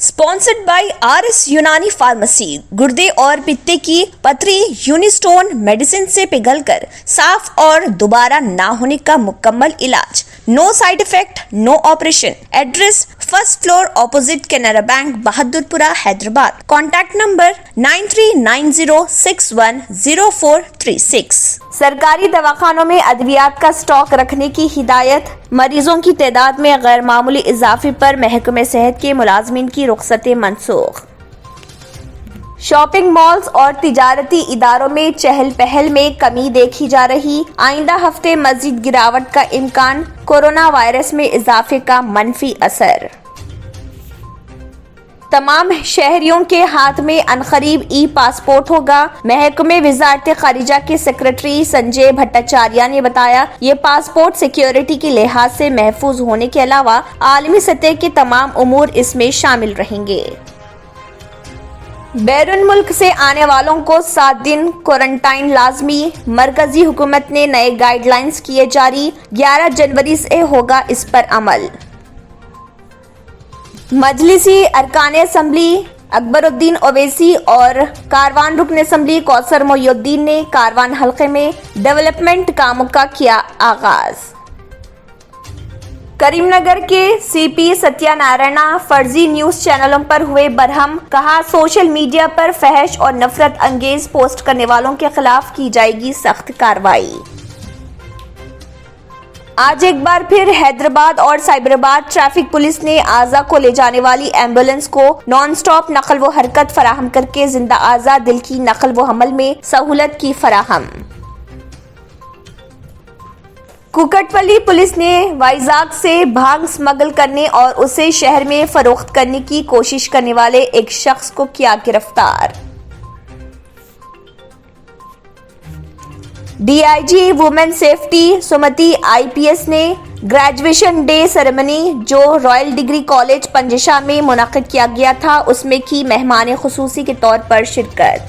Sponsored by RS यूनानी pharmacy. गुर्दे और पित्ते की पथरी यूनिस्टोन मेडिसिन से पिघलकर साफ और दोबारा ना होने का मुकम्मल इलाज। No side effect, no operation. Address first floor opposite Canara Bank, Bahadurpura, Hyderabad. Contact number 9390610436। सरकारी दवाखानों में अद्वियात का स्टॉक रखने की हिदायत। मरीजों की तादाद में गैर मामूली इजाफे पर महकमे सेहत के मुलाजमीन की रुखसतें मनसूख। शॉपिंग मॉल्स और तिजारती इदारों में चहल पहल में कमी देखी जा रही। आइंदा हफ्ते मजीद गिरावट का इम्कान। कोरोना वायरस में इजाफे का मनफी असर। तमाम शहरियों के हाथ में अनकरीब ई पासपोर्ट होगा। महकमे वजारत खारिजा के सेक्रेटरी संजय भट्टाचार्य ने बताया, ये पासपोर्ट सिक्योरिटी के लिहाज से महफूज होने के अलावा आलमी सतह के तमाम उमूर इसमें शामिल रहेंगे। बैरून मुल्क से आने वालों को 7 दिन क्वारंटाइन लाजमी। मरकजी हुकूमत ने नए गाइडलाइंस किए जारी। 11 जनवरी से होगा इस पर अमल। मजलिसी अरकान असम्बली अकबरुद्दीन ओवैसी और कारवान रुकन असम्बली कौसर मोहिउद्दीन ने कारवान हल्के में डेवलपमेंट कामों का किया आगाज। करीमनगर के CP सत्यानारायण फर्जी न्यूज चैनलों पर हुए बरहम। कहा, सोशल मीडिया पर फहश और नफरत अंगेज पोस्ट करने वालों के खिलाफ की जाएगी सख्त कार्रवाई। आज एक बार फिर हैदराबाद और साइबराबाद ट्रैफिक पुलिस ने आज़ा को ले जाने वाली एम्बुलेंस को नॉन स्टॉप नकल व हरकत फराहम करके जिंदा आज़ा दिल की नकल व हमल में सहूलत की फराहम। कुकटपल्ली पुलिस ने वाइजाग से भांग स्मगल करने और उसे शहर में फरोख्त करने की कोशिश करने वाले एक शख्स को किया गिरफ्तार। DIG वुमेन सेफ्टी सुमति IPS ने ग्रेजुएशन डे सेरेमनी जो रॉयल डिग्री कॉलेज पंजशा में मुनक्किद किया गया था उसमें की मेहमान खुसूसी के तौर पर शिरकत।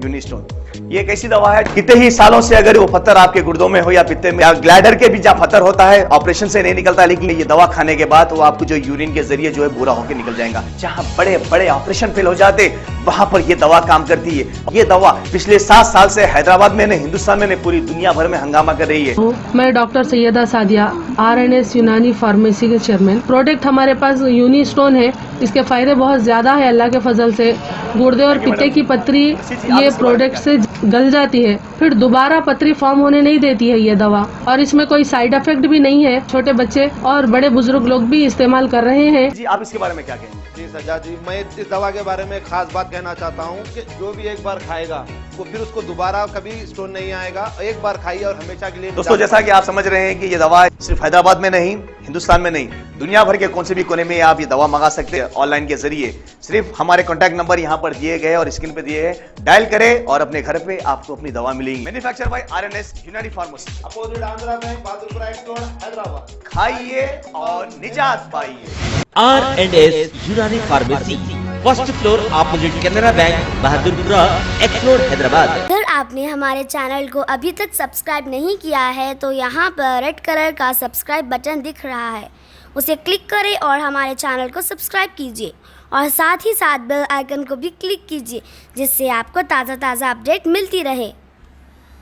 यूनिस्टोन ये एक ऐसी दवा है, कितने ही सालों से अगर वो पत्थर आपके गुर्दों में हो या पित्ते में या ग्लैडर के भी जहाँ पत्थर होता है, ऑपरेशन से नहीं निकलता, लेकिन ये दवा खाने के बाद वो आपको जो यूरिन के जरिए जो है बुरा होकर निकल जाएगा। जहाँ बड़े बड़े ऑपरेशन फेल हो जाते वहां पर ये दवा काम करती है। ये दवा पिछले 7 साल से हैदराबाद में नहीं, हिंदुस्तान में नहीं, पूरी दुनिया भर में हंगामा कर रही है। मैं डॉक्टर सैयदा सादिया RNS यूनानी फार्मेसी के चेयरमैन। प्रोडक्ट हमारे पास यूनिस्टोन है। इसके फायदे बहुत ज्यादा है अल्लाह के फजल से। गुर्दे और पित्ते की पथरी ये प्रोडक्ट से गल जाती है, फिर दोबारा पथरी फॉर्म होने नहीं देती है ये दवा। और इसमें कोई साइड इफेक्ट भी नहीं है। छोटे बच्चे और बड़े बुजुर्ग लोग भी इस्तेमाल कर रहे हैं। जी आप इसके बारे में क्या कहेंगे? जी सज्जाद जी, मैं इस दवा के बारे में खास बात कहना चाहता हूँ कि जो भी एक बार खाएगा वो फिर उसको दोबारा कभी स्टोन नहीं आएगा। एक बार खाइए और हमेशा के लिए। दोस्तों, जैसा कि आप समझ रहे हैं कि ये दवा सिर्फ हैदराबाद में नहीं, हिंदुस्तान में नहीं, दुनिया भर के कौन से भी कोने में आप ये दवा मंगा सकते हैं ऑनलाइन के जरिए। सिर्फ हमारे कॉन्टैक्ट नंबर यहाँ पर दिए गए और स्क्रीन पे दिए हैं, डायल करें और अपने घर पे आपको अपनी दवा मिलेगी। मैन्युफैक्चर बाय RNS यूनानी pharmacy, opposite Andhra bank, Bahadurpura road, Hyderabad. खाइए और निजात पाइए। RNS यूनानी pharmacy, first floor opposite Canara Bank, Bahadurpura road, Hyderabad. अगर आपने हमारे चैनल को अभी तक सब्सक्राइब नहीं किया है तो यहाँ पर रेड कलर का सब्सक्राइब बटन दिख रहा है, उसे क्लिक करें और हमारे चैनल को सब्सक्राइब कीजिए और साथ ही साथ बेल आइकन को भी क्लिक कीजिए जिससे आपको ताज़ा अपडेट मिलती रहे।